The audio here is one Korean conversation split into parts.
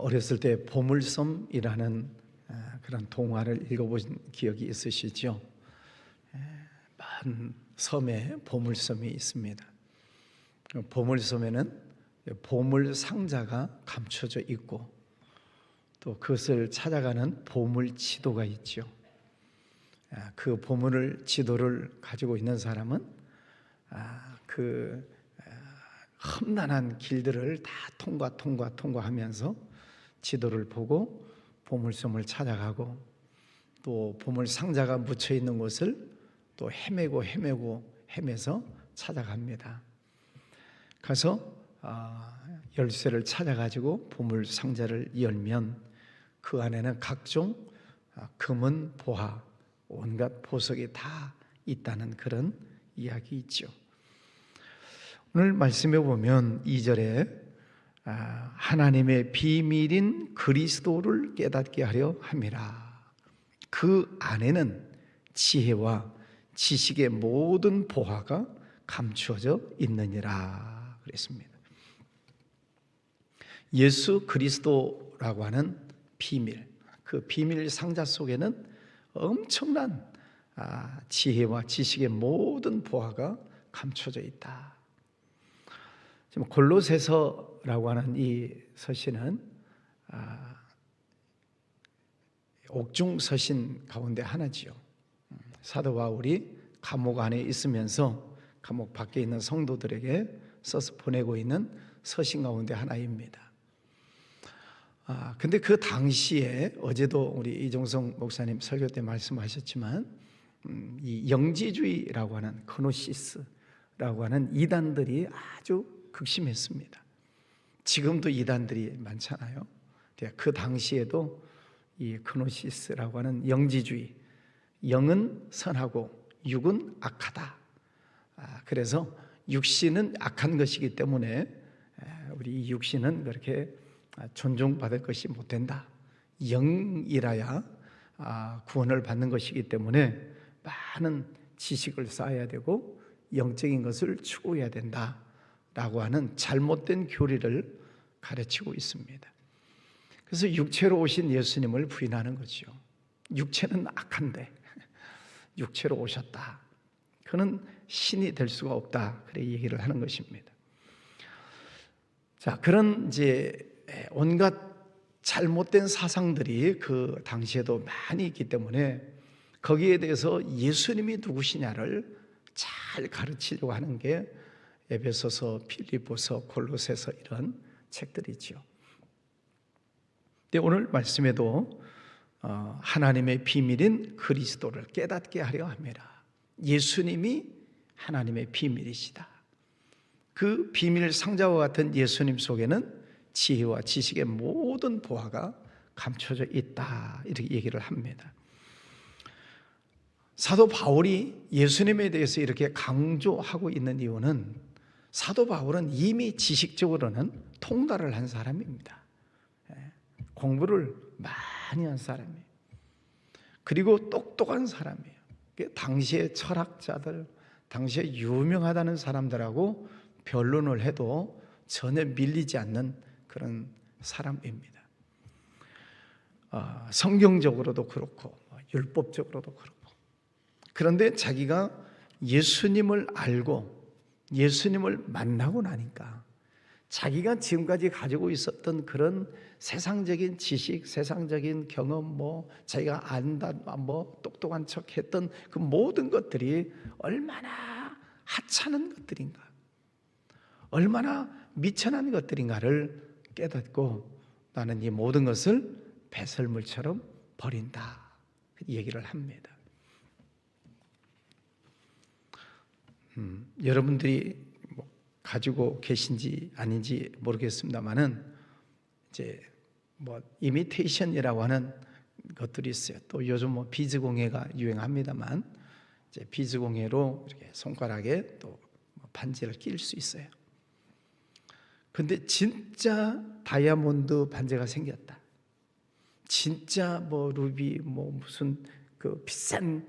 어렸을 때 보물섬이라는 그런 동화를 읽어본 기억이 있으시죠? 많은 섬에 보물섬이 있습니다. 보물섬에는 보물 상자가 감춰져 있고 또 그것을 찾아가는 보물 지도가 있죠. 그 보물 지도를 가지고 있는 사람은 그 험난한 길들을 다 통과하면서 지도를 보고 보물섬을 찾아가고 또 보물 상자가 묻혀 있는 곳을 또 헤매서 찾아갑니다. 가서 열쇠를 찾아가지고 보물 상자를 열면 그 안에는 각종 금은 보화, 온갖 보석이 다 있다는 그런 이야기 있죠. 오늘 말씀해 보면 2절에 하나님의 비밀인 그리스도를 깨닫게 하려 함이라. 그 안에는 지혜와 지식의 모든 보화가 감추어져 있느니라 그랬습니다. 예수 그리스도라고 하는 비밀, 그 비밀 상자 속에는 엄청난 지혜와 지식의 모든 보화가 감춰져 있다. 지금 골로새서라고 하는 이 서신은 옥중 서신 가운데 하나지요. 사도 바울이 감옥 안에 있으면서 감옥 밖에 있는 성도들에게 써서 보내고 있는 서신 가운데 하나입니다. 근데 그 당시에 어제도 우리 이종성 목사님 설교 때 말씀하셨지만 이 영지주의라고 하는 그노시스라고 하는 이단들이 아주 극심했습니다. 지금도 이단들이 많잖아요. 그 당시에도 이 그노시스라고 하는 영지주의, 영은 선하고 육은 악하다. 그래서 육신은 악한 것이기 때문에 우리 육신은 그렇게 존중받을 것이 못 된다. 영이라야 구원을 받는 것이기 때문에 많은 지식을 쌓아야 되고 영적인 것을 추구해야 된다라고 하는 잘못된 교리를 가르치고 있습니다. 그래서 육체로 오신 예수님을 부인하는 거죠. 육체는 악한데 육체로 오셨다. 그는 신이 될 수가 없다. 그래 얘기를 하는 것입니다. 자, 그런 이제 온갖 잘못된 사상들이 그 당시에도 많이 있기 때문에 거기에 대해서 예수님이 누구시냐를 잘 가르치려고 하는 게 에베소서, 빌립보서, 골로새서 이런 책들이죠. 근데 오늘 말씀에도 하나님의 비밀인 그리스도를 깨닫게 하려 함이라. 예수님이 하나님의 비밀이시다. 그 비밀 상자와 같은 예수님 속에는 지혜와 지식의 모든 보화가 감춰져 있다. 이렇게 얘기를 합니다. 사도 바울이 예수님에 대해서 이렇게 강조하고 있는 이유는 사도 바울은 이미 지식적으로는 통달을 한 사람입니다. 공부를 많이 한 사람이에요. 그리고 똑똑한 사람이에요. 당시의 철학자들, 당시에 유명하다는 사람들하고 변론을 해도 전혀 밀리지 않는 그런 사람입니다. 성경적으로도 그렇고 율법적으로도 그렇고. 그런데 자기가 예수님을 알고 예수님을 만나고 나니까 자기가 지금까지 가지고 있었던 그런 세상적인 지식, 세상적인 경험, 자기가 안다, 똑똑한 척했던 그 모든 것들이 얼마나 하찮은 것들인가, 얼마나 미천한 것들인가를 깨닫고 나는 이 모든 것을 배설물처럼 버린다. 얘기를 합니다. 여러분들이 가지고 계신지 아닌지 모르겠습니다만은 이제 이미테이션이라고 하는 것들이 있어요. 또 요즘 비즈 공예가 유행합니다만 이제 비즈 공예로 이렇게 손가락에 또 반지를 낄 수 있어요. 근데 진짜 다이아몬드 반지가 생겼다. 진짜 루비 무슨 그 비싼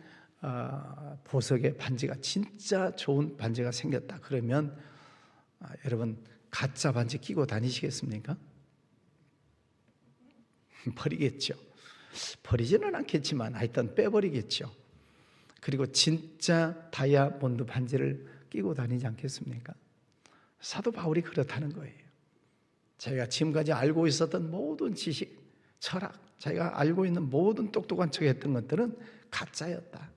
보석의 반지가 진짜 좋은 반지가 생겼다. 그러면 여러분 가짜 반지 끼고 다니시겠습니까? 버리겠죠. 버리지는 않겠지만 하여튼 빼버리겠죠. 그리고 진짜 다이아몬드 반지를 끼고 다니지 않겠습니까? 사도 바울이 그렇다는 거예요. 자기가 지금까지 알고 있었던 모든 지식, 철학, 자기가 알고 있는 모든 똑똑한 척 했던 것들은 가짜였다.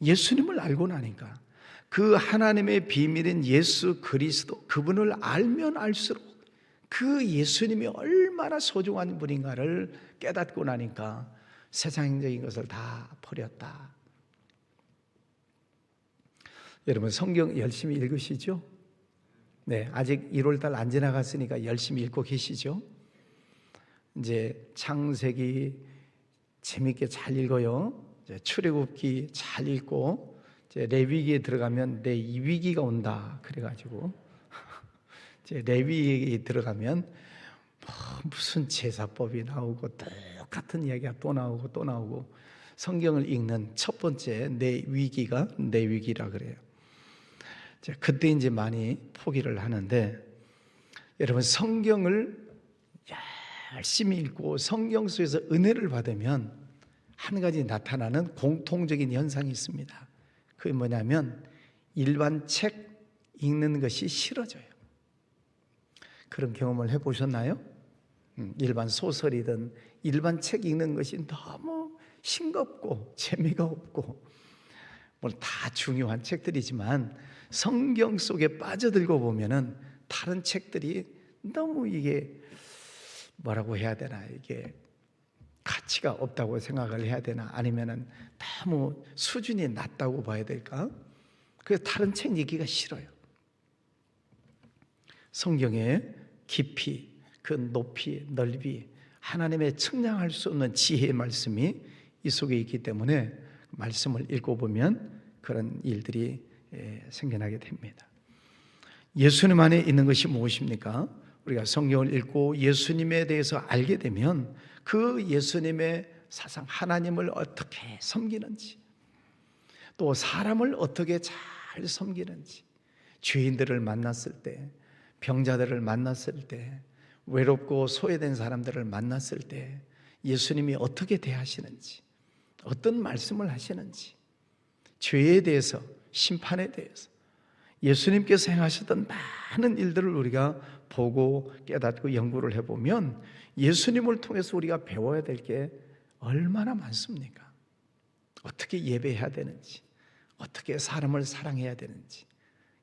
예수님을 알고 나니까 그 하나님의 비밀인 예수 그리스도, 그분을 알면 알수록 그 예수님이 얼마나 소중한 분인가를 깨닫고 나니까 세상적인 것을 다 버렸다. 여러분 성경 열심히 읽으시죠? 네, 아직 1월달 안 지나갔으니까 열심히 읽고 계시죠? 이제 창세기 재밌게 잘 읽어요. 이제 출애굽기 잘 읽고 이제 레위기에 들어가면 내 이 위기가 온다. 그래가지고 이제 레위기에 들어가면 무슨 제사법이 나오고 똑같은 이야기가 또 나오고 또 나오고 성경을 읽는 첫 번째 내 위기가 내 위기라 그래요. 그때 이제 많이 포기를 하는데 여러분 성경을 열심히 읽고 성경 속에서 은혜를 받으면 한 가지 나타나는 공통적인 현상이 있습니다. 그게 뭐냐면 일반 책 읽는 것이 싫어져요. 그런 경험을 해보셨나요? 일반 소설이든 일반 책 읽는 것이 너무 싱겁고 재미가 없고 물론 다 중요한 책들이지만 성경 속에 빠져들고 보면은 다른 책들이 너무 이게 뭐라고 해야 되나, 이게 가치가 없다고 생각을 해야 되나, 아니면은 너무 수준이 낮다고 봐야 될까? 그래서 다른 책 읽기가 싫어요. 성경의 깊이, 그 높이, 넓이, 하나님의 측량할 수 없는 지혜의 말씀이 이 속에 있기 때문에 말씀을 읽어보면 그런 일들이 생겨나게 됩니다. 예수님 안에 있는 것이 무엇입니까? 우리가 성경을 읽고 예수님에 대해서 알게 되면 그 예수님의 사상, 하나님을 어떻게 섬기는지, 또 사람을 어떻게 잘 섬기는지, 죄인들을 만났을 때, 병자들을 만났을 때, 외롭고 소외된 사람들을 만났을 때 예수님이 어떻게 대하시는지, 어떤 말씀을 하시는지, 죄에 대해서, 심판에 대해서 예수님께서 행하셨던 많은 일들을 우리가 보고 깨닫고 연구를 해보면 예수님을 통해서 우리가 배워야 될 게 얼마나 많습니까? 어떻게 예배해야 되는지, 어떻게 사람을 사랑해야 되는지,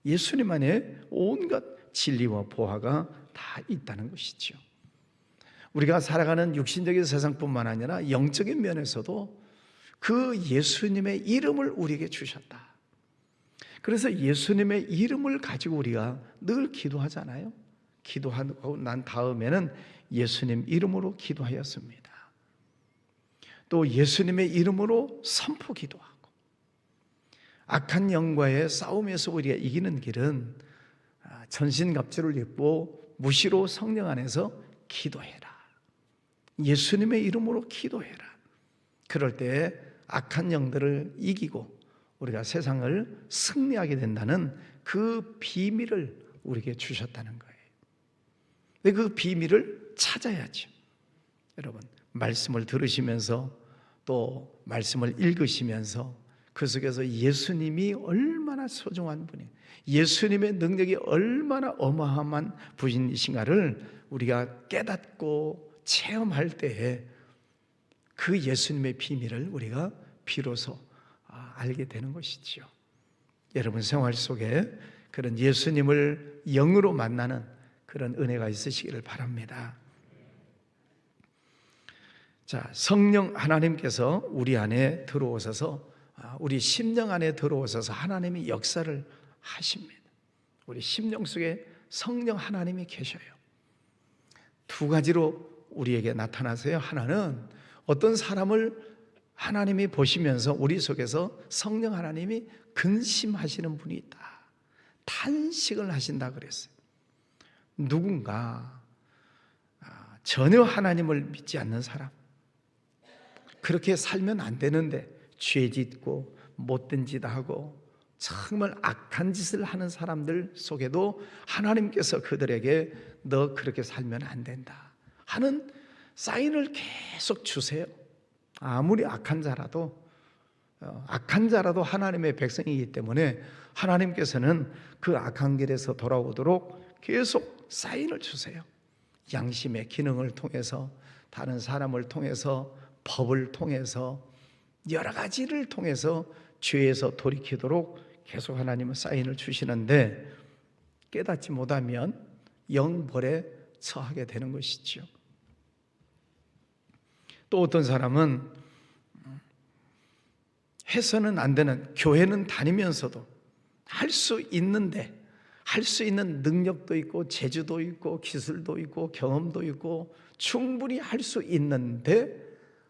예수님 안에 온갖 진리와 보화가 다 있다는 것이죠. 우리가 살아가는 육신적인 세상뿐만 아니라 영적인 면에서도 그 예수님의 이름을 우리에게 주셨다. 그래서 예수님의 이름을 가지고 우리가 늘 기도하잖아요. 기도하고 난 다음에는 예수님 이름으로 기도하였습니다. 또 예수님의 이름으로 선포 기도하고, 악한 영과의 싸움에서 우리가 이기는 길은 전신갑주를 입고 무시로 성령 안에서 기도해라. 예수님의 이름으로 기도해라. 그럴 때 악한 영들을 이기고 우리가 세상을 승리하게 된다는 그 비밀을 우리에게 주셨다는 거예요. 근데 그 비밀을 찾아야죠. 여러분, 말씀을 들으시면서 또 말씀을 읽으시면서 그 속에서 예수님이 얼마나 소중한 분이에요, 예수님의 능력이 얼마나 어마어마한 분이신가를 우리가 깨닫고 체험할 때에 그 예수님의 비밀을 우리가 비로소 알게 되는 것이지요. 여러분 생활 속에 그런 예수님을 영으로 만나는 그런 은혜가 있으시기를 바랍니다. 자, 성령 하나님께서 우리 안에 들어오셔서, 우리 심령 안에 들어오셔서 하나님이 역사를 하십니다. 우리 심령 속에 성령 하나님이 계셔요. 두 가지로 우리에게 나타나세요. 하나는 어떤 사람을 하나님이 보시면서 우리 속에서 성령 하나님이 근심하시는 분이 있다, 탄식을 하신다 그랬어요. 누군가 전혀 하나님을 믿지 않는 사람, 그렇게 살면 안 되는데 죄 짓고 못된 짓 하고 정말 악한 짓을 하는 사람들 속에도 하나님께서 그들에게 너 그렇게 살면 안 된다 하는 사인을 계속 주세요. 아무리 악한 자라도 하나님의 백성이기 때문에 하나님께서는 그 악한 길에서 돌아오도록 계속 사인을 주세요. 양심의 기능을 통해서, 다른 사람을 통해서, 법을 통해서, 여러 가지를 통해서 죄에서 돌이키도록 계속 하나님은 사인을 주시는데, 깨닫지 못하면 영벌에 처하게 되는 것이죠. 또 어떤 사람은 해서는 안 되는, 교회는 다니면서도 할 수 있는데, 할 수 있는 능력도 있고 재주도 있고 기술도 있고 경험도 있고 충분히 할 수 있는데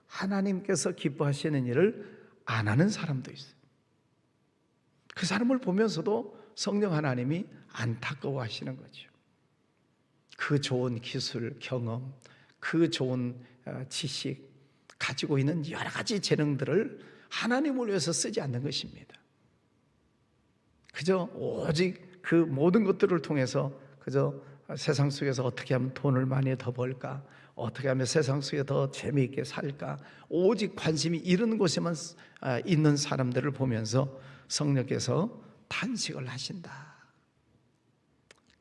하나님께서 기뻐하시는 일을 안 하는 사람도 있어요. 그 사람을 보면서도 성령 하나님이 안타까워하시는 거죠. 그 좋은 기술, 경험, 그 좋은 지식, 가지고 있는 여러 가지 재능들을 하나님을 위해서 쓰지 않는 것입니다. 그저 오직 그 모든 것들을 통해서 그저 세상 속에서 어떻게 하면 돈을 많이 더 벌까, 어떻게 하면 세상 속에 더 재미있게 살까, 오직 관심이 이런 곳에만 있는 사람들을 보면서 성령께서 탄식을 하신다.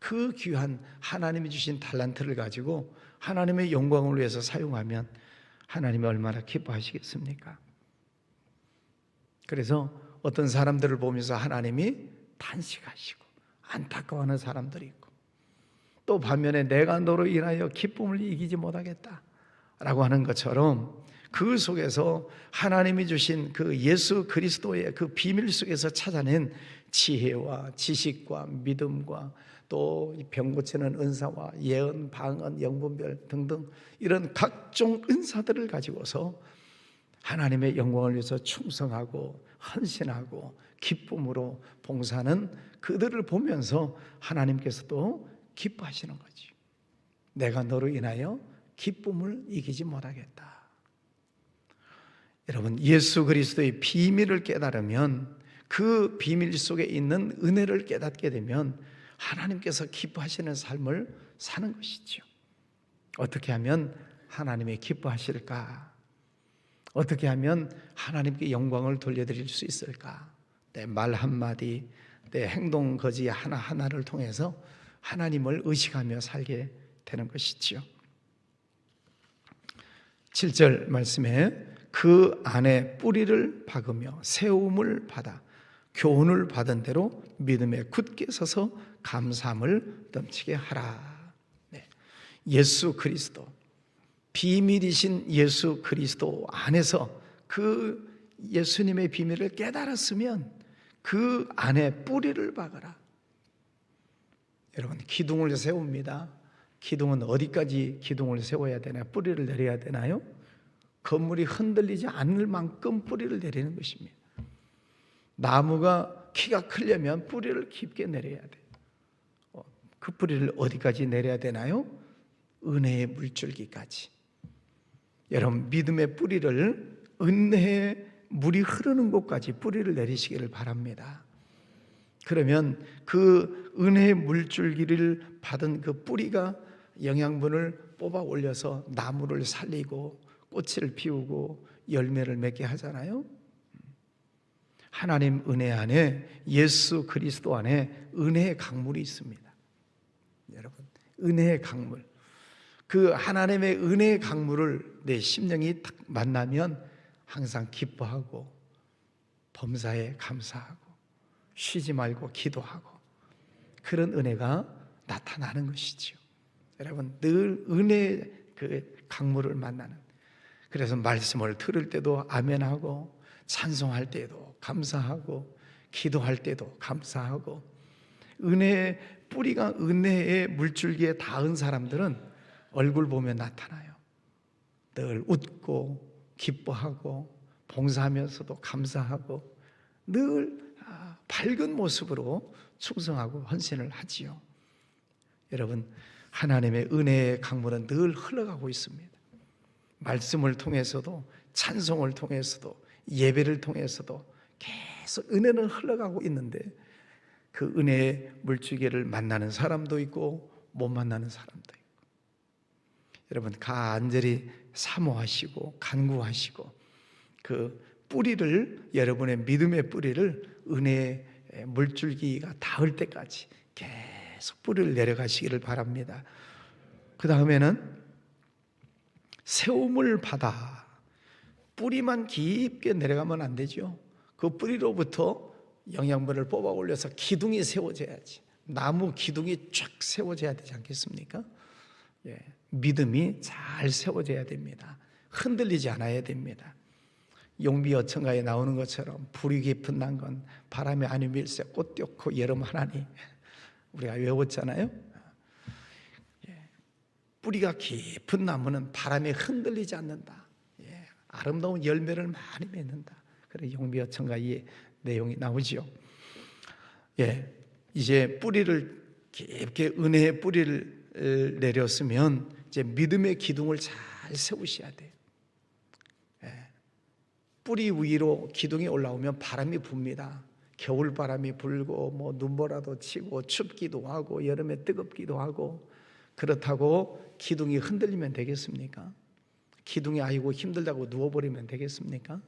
그 귀한 하나님이 주신 달란트를 가지고 하나님의 영광을 위해서 사용하면 하나님이 얼마나 기뻐하시겠습니까? 그래서 어떤 사람들을 보면서 하나님이 탄식하시고 안타까워하는 사람들이 있고, 또 반면에 내가 너로 인하여 기쁨을 이기지 못하겠다 라고 하는 것처럼 그 속에서 하나님이 주신 그 예수 그리스도의 그 비밀 속에서 찾아낸 지혜와 지식과 믿음과 또 병 고치는 은사와 예언, 방언, 영분별 등등 이런 각종 은사들을 가지고서 하나님의 영광을 위해서 충성하고 헌신하고 기쁨으로 봉사하는 그들을 보면서 하나님께서도 기뻐하시는 거지. 내가 너로 인하여 기쁨을 이기지 못하겠다. 여러분, 예수 그리스도의 비밀을 깨달으면, 그 비밀 속에 있는 은혜를 깨닫게 되면 하나님께서 기뻐하시는 삶을 사는 것이죠. 어떻게 하면 하나님이 기뻐하실까? 어떻게 하면 하나님께 영광을 돌려드릴 수 있을까? 내 말 한마디, 내 행동 거지 하나하나를 통해서 하나님을 의식하며 살게 되는 것이지요. 7절 말씀에 그 안에 뿌리를 박으며 세움을 받아 교훈을 받은 대로 믿음에 굳게 서서 감사함을 넘치게 하라. 네. 예수 그리스도, 비밀이신 예수 그리스도 안에서 그 예수님의 비밀을 깨달았으면 그 안에 뿌리를 박아라. 여러분, 기둥을 세웁니다. 기둥은 어디까지 기둥을 세워야 되나요? 뿌리를 내려야 되나요? 건물이 흔들리지 않을 만큼 뿌리를 내리는 것입니다. 나무가 키가 크려면 뿌리를 깊게 내려야 돼요. 그 뿌리를 어디까지 내려야 되나요? 은혜의 물줄기까지. 여러분, 믿음의 뿌리를 은혜의 물이 흐르는 곳까지 뿌리를 내리시기를 바랍니다. 그러면 그 은혜의 물줄기를 받은 그 뿌리가 영양분을 뽑아 올려서 나무를 살리고 꽃을 피우고 열매를 맺게 하잖아요. 하나님 은혜 안에, 예수 그리스도 안에 은혜의 강물이 있습니다. 여러분, 은혜의 강물, 그 하나님의 은혜의 강물을 내 심령이 딱 만나면 항상 기뻐하고 범사에 감사하고 쉬지 말고 기도하고 그런 은혜가 나타나는 것이지요. 여러분, 늘 은혜의 그 강물을 만나는, 그래서 말씀을 들을 때도 아멘하고 찬송할 때도 감사하고 기도할 때도 감사하고, 은혜의 뿌리가 은혜의 물줄기에 닿은 사람들은 얼굴 보면 나타나요. 늘 웃고 기뻐하고 봉사하면서도 감사하고 늘 밝은 모습으로 충성하고 헌신을 하지요. 여러분, 하나님의 은혜의 강물은 늘 흘러가고 있습니다. 말씀을 통해서도, 찬송을 통해서도, 예배를 통해서도 계속 은혜는 흘러가고 있는데 그 은혜의 물줄기를 만나는 사람도 있고 못 만나는 사람도 있고. 여러분 간절히 사모하시고 간구하시고 그 뿌리를, 여러분의 믿음의 뿌리를 은혜의 물줄기가 닿을 때까지 계속 뿌리를 내려가시기를 바랍니다. 그 다음에는 세움을 받아. 뿌리만 깊게 내려가면 안 되죠. 그 뿌리로부터 영양분을 뽑아 올려서 기둥이 세워져야지. 나무 기둥이 쫙 세워져야 되지 않겠습니까? 예, 믿음이 잘 세워져야 됩니다. 흔들리지 않아야 됩니다. 용비 어천가에 나오는 것처럼 불이 깊은 난건 바람에 아니 밀새 꽃 띄고 여름 하나니, 우리가 외웠잖아요. 예, 뿌리가 깊은 나무는 바람에 흔들리지 않는다. 예, 아름다운 열매를 많이 맺는다. 그래 용비 어천가 이 내용이 나오지요. 예, 이제 뿌리를 깊게 은혜의 뿌리를 내렸으면 이제 믿음의 기둥을 잘 세우셔야 돼요. 예, 뿌리 위로 기둥이 올라오면 바람이 붑니다. 겨울 바람이 불고 뭐 눈보라도 치고 춥기도 하고 여름에 뜨겁기도 하고, 그렇다고 기둥이 흔들리면 되겠습니까? 기둥이 아이고 힘들다고 누워버리면 되겠습니까?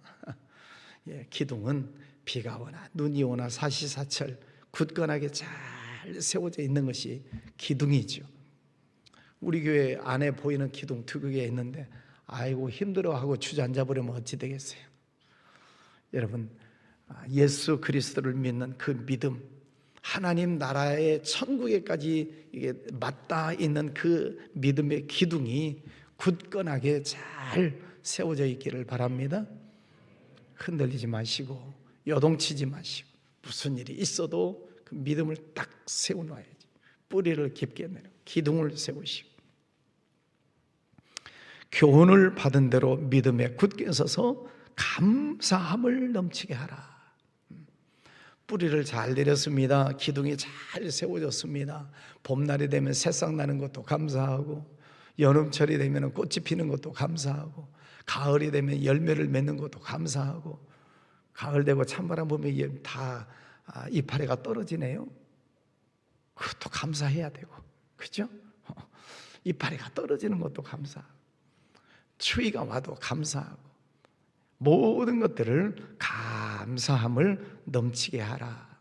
예, 기둥은 비가 오나 눈이 오나 사시사철 굳건하게 잘 세워져 있는 것이 기둥이죠. 우리 교회 안에 보이는 기둥 두 개가 있는데 아이고 힘들어하고 주저앉아 버리면 어찌 되겠어요? 여러분, 예수 그리스도를 믿는 그 믿음, 하나님 나라의 천국에까지 이게 맞닿아 있는 그 믿음의 기둥이 굳건하게 잘 세워져 있기를 바랍니다. 흔들리지 마시고 요동치지 마시고 무슨 일이 있어도 그 믿음을 딱 세워놔야지. 뿌리를 깊게 내려 기둥을 세우시고 교훈을 받은 대로 믿음에 굳게 서서 감사함을 넘치게 하라. 뿌리를 잘 내렸습니다. 기둥이 잘 세워졌습니다. 봄날이 되면 새싹 나는 것도 감사하고, 여름철이 되면 꽃이 피는 것도 감사하고, 가을이 되면 열매를 맺는 것도 감사하고, 가을 되고 찬바람 보면 다 이파리가 떨어지네요. 그것도 감사해야 되고, 그죠? 이파리가 떨어지는 것도 감사하고, 추위가 와도 감사하고, 모든 것들을 감사함을 넘치게 하라.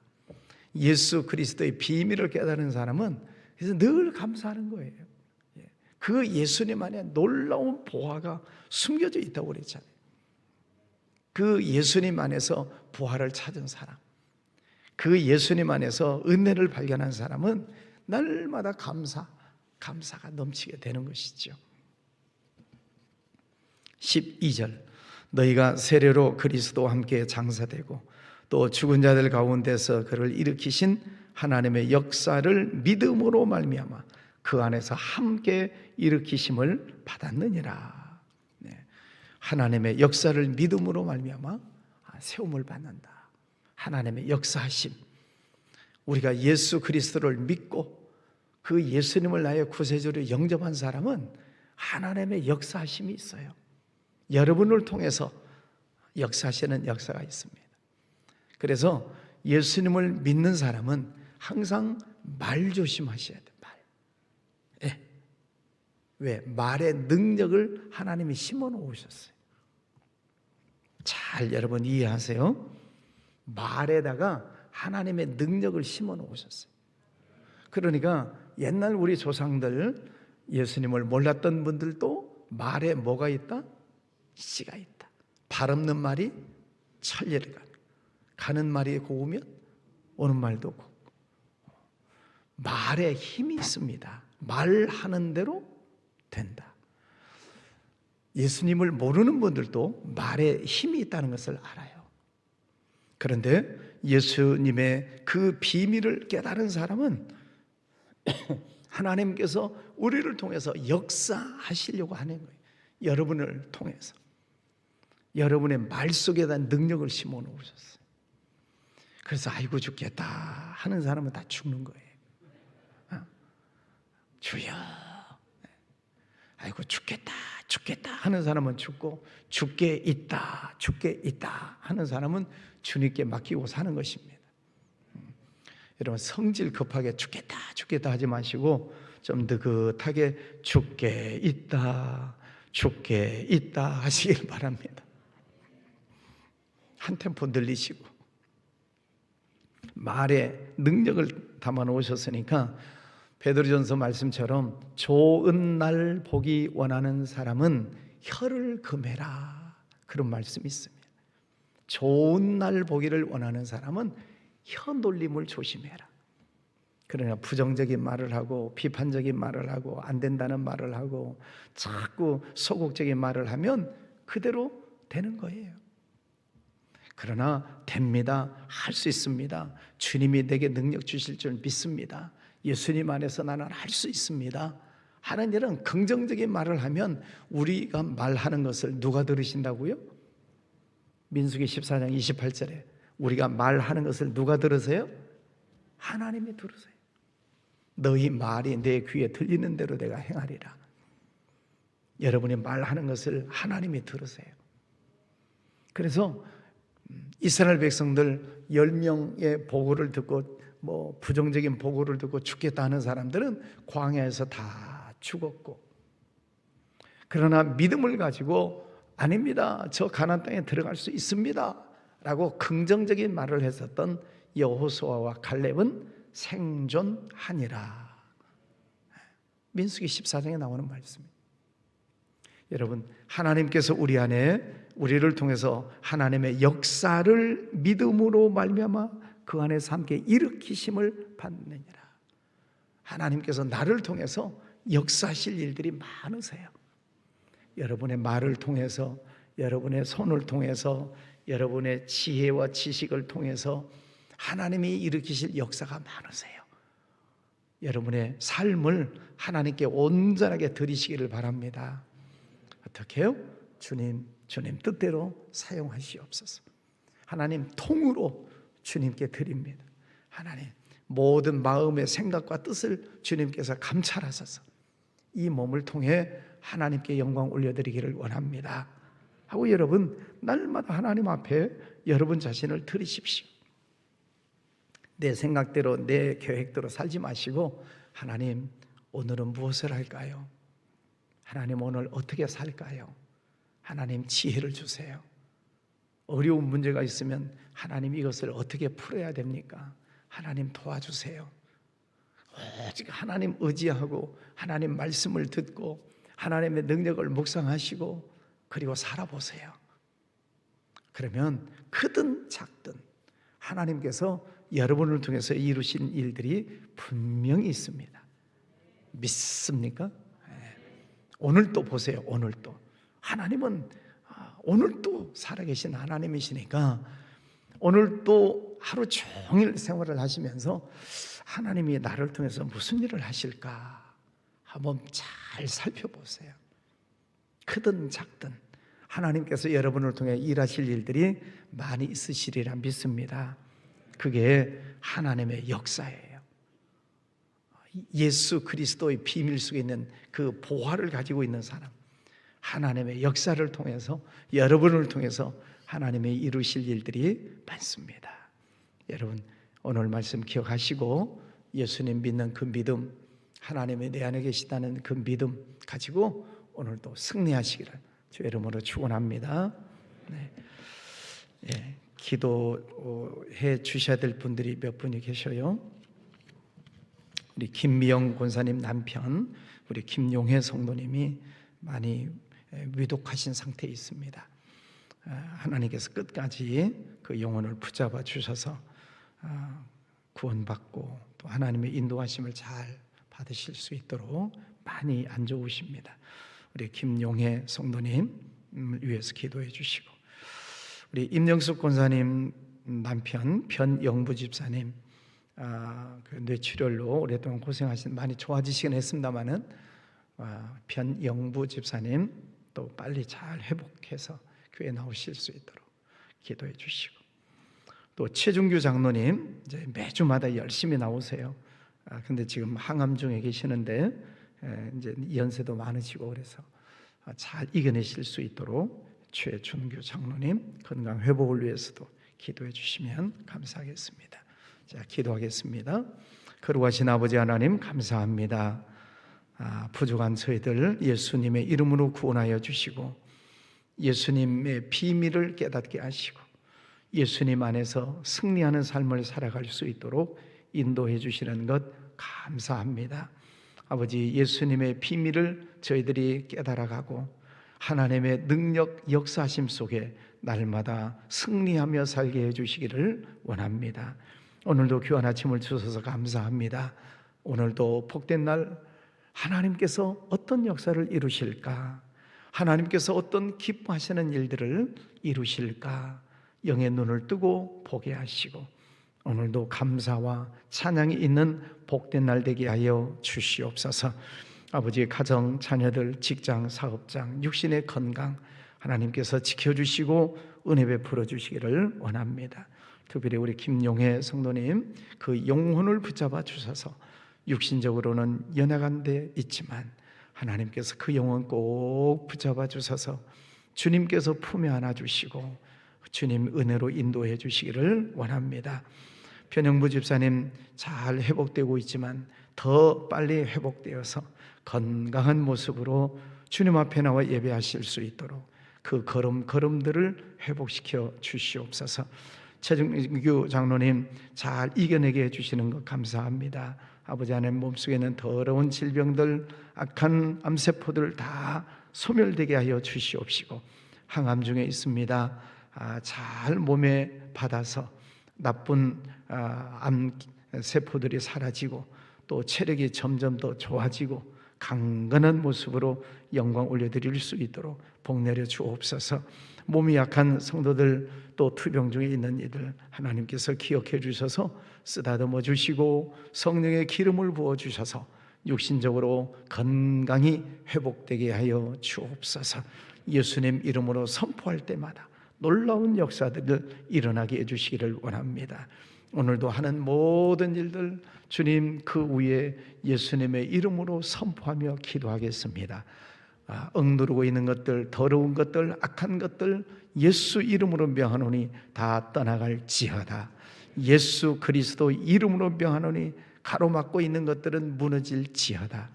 예수 그리스도의 비밀을 깨달은 사람은 그래서 늘 감사하는 거예요. 그 예수님 안에 놀라운 보화가 숨겨져 있다고 그랬잖아요. 그 예수님 안에서 보화를 찾은 사람, 그 예수님 안에서 은혜를 발견한 사람은 날마다 감사가 넘치게 되는 것이죠. 12절, 너희가 세례로 그리스도와 함께 장사되고 또 죽은 자들 가운데서 그를 일으키신 하나님의 역사를 믿음으로 말미암아 그 안에서 함께 일으키심을 받았느니라. 네. 하나님의 역사를 믿음으로 말미암아 세움을 받는다. 하나님의 역사하심, 우리가 예수 그리스도를 믿고 그 예수님을 나의 구세주로 영접한 사람은 하나님의 역사하심이 있어요. 여러분을 통해서 역사하시는 역사가 있습니다. 그래서 예수님을 믿는 사람은 항상 말 조심하셔야 돼요. 말. 예. 왜? 말의 능력을 하나님이 심어 놓으셨어요. 잘 여러분 이해하세요. 말에다가 하나님의 능력을 심어 놓으셨어요. 그러니까 옛날 우리 조상들, 예수님을 몰랐던 분들도 말에 뭐가 있다? 씨가 있다. 발 없는 말이 천리를 가는 말이 고우면 오는 말도 곱고, 말에 힘이 있습니다. 말하는 대로 된다. 예수님을 모르는 분들도 말에 힘이 있다는 것을 알아요. 그런데 예수님의 그 비밀을 깨달은 사람은 하나님께서 우리를 통해서 역사하시려고 하는 거예요. 여러분을 통해서 여러분의 말 속에다 능력을 심어 놓으셨어요. 그래서 아이고 죽겠다 하는 사람은 다 죽는 거예요. 주여, 아이고 죽겠다 하는 사람은 죽고, 죽게 있다 하는 사람은 주님께 맡기고 사는 것입니다. 여러분 성질 급하게 죽겠다 하지 마시고 좀 느긋하게 주께 있다, 주께 있다 하시길 바랍니다. 한 템포 늘리시고 말에 능력을 담아 놓으셨으니까 베드로전서 말씀처럼 좋은 날 보기 원하는 사람은 혀를 금해라, 그런 말씀이 있습니다. 좋은 날 보기를 원하는 사람은 혀 놀림을 조심해라. 그러나 부정적인 말을 하고 비판적인 말을 하고 안 된다는 말을 하고 자꾸 소극적인 말을 하면 그대로 되는 거예요. 그러나 됩니다. 할 수 있습니다. 주님이 내게 능력 주실 줄 믿습니다. 예수님 안에서 나는 할 수 있습니다 하는 일은 긍정적인 말을 하면 우리가 말하는 것을 누가 들으신다고요? 민수기 14장 28절에 우리가 말하는 것을 누가 들으세요? 하나님이 들으세요. 너희 말이 내 귀에 들리는 대로 내가 행하리라. 여러분이 말하는 것을 하나님이 들으세요. 그래서 이스라엘 백성들 10명의 보고를 듣고 부정적인 보고를 듣고 죽겠다 하는 사람들은 광야에서 다 죽었고, 그러나 믿음을 가지고 아닙니다, 저 가나안 땅에 들어갈 수 있습니다 라고 긍정적인 말을 했었던 여호수아와 갈렙은 생존하니라. 민수기 14장에 나오는 말씀입니다. 여러분, 하나님께서 우리 안에 우리를 통해서 하나님의 역사를 믿음으로 말미암아 그 안에서 함께 일으키심을 받느니라. 하나님께서 나를 통해서 역사하실 일들이 많으세요. 여러분의 말을 통해서, 여러분의 손을 통해서, 여러분의 지혜와 지식을 통해서 하나님이 일으키실 역사가 많으세요. 여러분의 삶을 하나님께 온전하게 드리시기를 바랍니다. 어떻게 해요? 주님 뜻대로 사용하시옵소서. 하나님 통으로 주님께 드립니다. 하나님 모든 마음의 생각과 뜻을 주님께서 감찰하셔서 이 몸을 통해 하나님께 영광 올려드리기를 원합니다 하고 여러분 날마다 하나님 앞에 여러분 자신을 드리십시오. 내 생각대로 내 계획대로 살지 마시고, 하나님 오늘은 무엇을 할까요? 하나님 오늘 어떻게 살까요? 하나님 지혜를 주세요. 어려운 문제가 있으면 하나님 이것을 어떻게 풀어야 됩니까? 하나님 도와주세요. 오직 하나님 의지하고 하나님 말씀을 듣고 하나님의 능력을 묵상하시고 그리고 살아보세요. 그러면 크든 작든 하나님께서 여러분을 통해서 이루신 일들이 분명히 있습니다. 믿습니까? 오늘도 보세요. 오늘도 하나님은 오늘도 살아계신 하나님이시니까 오늘도 하루 종일 생활을 하시면서 하나님이 나를 통해서 무슨 일을 하실까 한번 잘 살펴보세요. 크든 작든 하나님께서 여러분을 통해 일하실 일들이 많이 있으시리라 믿습니다. 그게 하나님의 역사예요. 예수 그리스도의 비밀 속에 있는 그 보화를 가지고 있는 사람, 하나님의 역사를 통해서 여러분을 통해서 하나님의 이루실 일들이 많습니다. 여러분 오늘 말씀 기억하시고 예수님 믿는 그 믿음, 하나님이 내 안에 계시다는 그 믿음 가지고 오늘도 승리하시기를 주의 이름으로 축원합니다. 네. 예, 기도해 주셔야 될 분들이 몇 분이 계셔요. 우리 김미영 권사님 남편, 우리 김용혜 성도님이 많이 위독하신 상태에 있습니다. 하나님께서 끝까지 그 영혼을 붙잡아 주셔서 구원받고 또 하나님의 인도하심을 잘 받으실 수 있도록 많이 안 좋으십니다. 우리 김용혜 성도님 위해서 기도해 주시고, 우리 임영숙 권사님 남편 변영부 집사님 그 뇌출혈로 오랫동안 고생하신, 많이 좋아지시긴 했습니다만은 변영부 집사님 또 빨리 잘 회복해서 교회 나오실 수 있도록 기도해 주시고, 또 최준규 장로님 이제 매주마다 열심히 나오세요. 근데 지금 항암 중에 계시는데 이제 연세도 많으시고 그래서 잘 이겨내실 수 있도록 최준규 장로님 건강 회복을 위해서도 기도해 주시면 감사하겠습니다. 자, 기도하겠습니다. 거룩하신 아버지 하나님 감사합니다. 부족한 저희들 예수님의 이름으로 구원하여 주시고 예수님의 비밀을 깨닫게 하시고 예수님 안에서 승리하는 삶을 살아갈 수 있도록 인도해 주시는 것 감사합니다. 아버지, 예수님의 비밀을 저희들이 깨달아가고 하나님의 능력 역사하심 속에 날마다 승리하며 살게 해주시기를 원합니다. 오늘도 귀한 아침을 주셔서 감사합니다. 오늘도 복된 날 하나님께서 어떤 역사를 이루실까? 하나님께서 어떤 기뻐하시는 일들을 이루실까? 영의 눈을 뜨고 보게 하시고 오늘도 감사와 찬양이 있는 복된 날 되게 하여 주시옵소서. 아버지의 가정, 자녀들, 직장, 사업장, 육신의 건강 하나님께서 지켜주시고 은혜 베풀어 주시기를 원합니다. 특별히 우리 김용혜 성도님 그 영혼을 붙잡아 주셔서 육신적으로는 연약한 데 있지만 하나님께서 그 영혼 꼭 붙잡아 주셔서 주님께서 품에 안아 주시고 주님 은혜로 인도해 주시기를 원합니다. 변영부 집사님 잘 회복되고 있지만 더 빨리 회복되어서 건강한 모습으로 주님 앞에 나와 예배하실 수 있도록 그 걸음들을 회복시켜 주시옵소서. 최정규 장로님 잘 이겨내게 해주시는 것 감사합니다. 아버지 하나님 몸속에 있는 더러운 질병들, 악한 암세포들 다 소멸되게 하여 주시옵시고 항암 중에 있습니다. 잘 몸에 받아서 나쁜 암세포들이 사라지고 또 체력이 점점 더 좋아지고 강건한 모습으로 영광 올려드릴 수 있도록 복 내려 주옵소서. 몸이 약한 성도들 또 투병 중에 있는 이들 하나님께서 기억해 주셔서 쓰다듬어 주시고 성령의 기름을 부어 주셔서 육신적으로 건강히 회복되게 하여 주옵소서. 예수님 이름으로 선포할 때마다 놀라운 역사들을 일어나게 해주시기를 원합니다. 오늘도 하는 모든 일들 주님 그 위에 예수님의 이름으로 선포하며 기도하겠습니다. 억누르고 있는 것들, 더러운 것들, 악한 것들 예수 이름으로 명하노니 다 떠나갈지어다. 예수 그리스도 이름으로 명하노니 가로막고 있는 것들은 무너질지어다.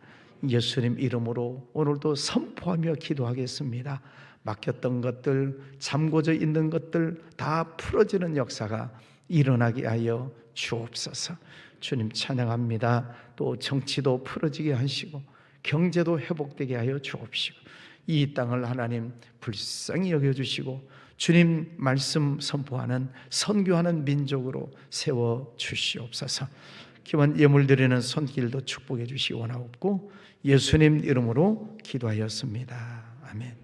예수님 이름으로 오늘도 선포하며 기도하겠습니다. 막혔던 것들, 잠궈져 있는 것들 다 풀어지는 역사가 일어나게 하여 주옵소서. 주님 찬양합니다. 또 정치도 풀어지게 하시고 경제도 회복되게 하여 주옵시고 이 땅을 하나님 불쌍히 여겨주시고 주님 말씀 선포하는 선교하는 민족으로 세워주시옵소서. 기원 예물 드리는 손길도 축복해 주시기 원하옵고 예수님 이름으로 기도하였습니다. 아멘.